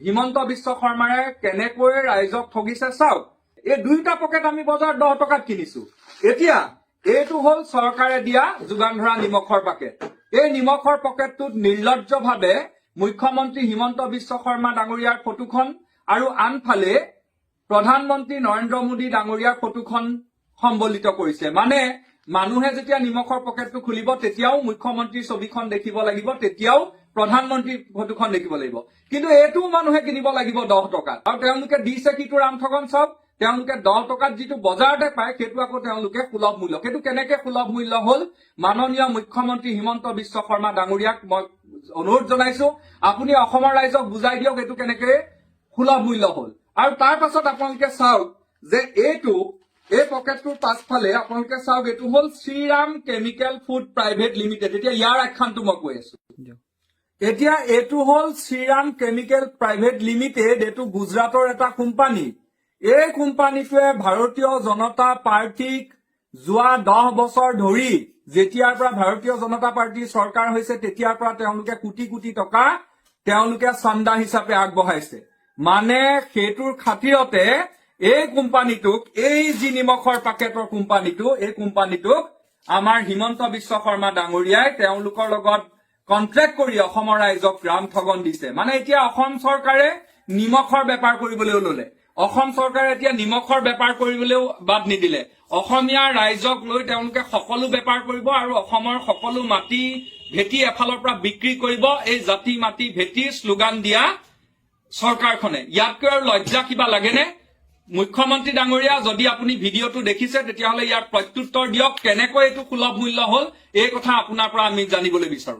হিমন্ত বিশ্ব শৰ্মাৰে কেনেকৈ ৰাইজক ঠগিছে চাওক। এই দুইটা পকেট আমি বজাৰত 10 টকাত কিনিছো। এতিয়া এইটো হল চৰকাৰে দিয়া যোগান ধৰা নিমখৰ পেকেট। এই নিমখৰ পকেটটোত নিৰ্লজ্জভাৱে মুখ্যমন্ত্ৰী হিমন্ত বিশ্ব শৰ্মা ডাঙৰীয়াৰ ফটোখন আৰু আনফালে প্ৰধানমন্ত্ৰী নৰেন্দ্ৰ মোদী ডাঙৰীয়াৰ ফটোখন সম্বলিত কৰিছে। মানে মানুহে যেতিয়া নিমখৰ পকেটটো খুলিব তেতিয়াও মুখ্যমন্ত্ৰীৰ ছবিখন দেখিব লাগিব, তেতিয়াও প্ৰধানমন্ত্ৰীৰ ফটোখন দেখিব লাগিব। কিন্তু এইটোও মানুহে কিনিব লাগিব 10 টকাত। আৰু তেওঁলোকে দিছে কিটো ৰামঠগন চাওক, তেওঁলোকে 10 টকাত যিটো বজাৰতে পায় সেইটো আকৌ তেওঁলোকে সুলভ মূল্য। সেইটো কেনেকে সুলভ মূল্য হল? মাননীয় মুখ্যমন্ত্ৰী হিমন্ত বিশ্ব শৰ্মা ডাঙৰীয়াক মই অনুৰোধ জনাইছো, আপুনি অসমৰ ৰাইজক বুজাই দিয়ক এইটো কেনেকে সুলভ মূল্য হল। আৰু তাৰ পাছত আপোনালোকে চাওক যে এই পকেটটোৰ পাছফালে আপোনালোকে চাওক এইটো হল Shriram chemical food private limited. এতিয়া ইয়াৰ আখ্যানটো মই কৈ আছো। এতিয়া এইটো হল শ্ৰীৰাম কেমিকেল প্ৰাইভেট লিমিটেড। এইটো গুজৰাটৰ এটা কোম্পানী। এই কোম্পানীটোৱে ভাৰতীয় জনতা পাৰ্টিক যোৱা 10 বছৰ ধৰি যেতিয়াৰ পৰা ভাৰতীয় জনতা পাৰ্টিৰ চৰকাৰ হৈছে তেতিয়াৰ পৰা তেওঁলোকে কোটি কোটি টকা তেওঁলোকে চান্দা হিচাপে আগবঢ়াইছে। মানে সেইটোৰ খাতিৰতে এই কোম্পানীটোক, এই যি নিমখৰ পেকেটৰ কোম্পানীটো, এই কোম্পানীটোক আমাৰ হিমন্ত বিশ্ব শৰ্মা ডাঙৰীয়াই তেওঁলোকৰ লগত কন্ট্ৰেক্ট কৰি অসমৰ ৰাইজক ৰামঠগন দিছে। মানে এতিয়া অসম চৰকাৰে নিমখৰ বেপাৰ কৰিবলৈও ললে। অসম চৰকাৰে এতিয়া নিমখৰ বেপাৰ কৰিবলৈও বাদ নিদিলে। অসমীয়া ৰাইজক লৈ তেওঁলোকে সকলো বেপাৰ কৰিব আৰু অসমৰ সকলো মাটি ভেটি এফালৰ পৰা বিক্ৰী কৰিব এই জাতি মাটি ভেটিৰ শ্লোগান দিয়া চৰকাৰখনে। ইয়াতকৈ আৰু লজ্জা কিবা লাগেনে? মুখ্যমন্ত্ৰী ডাঙৰীয়া, যদি আপুনি ভিডিঅ'টো দেখিছে তেতিয়াহ'লে ইয়াৰ প্ৰত্যুত্তৰ দিয়ক। কেনেকৈ এইটো সুলভ মূল্য হল এই কথা আপোনাৰ পৰা আমি জানিবলৈ বিচাৰো।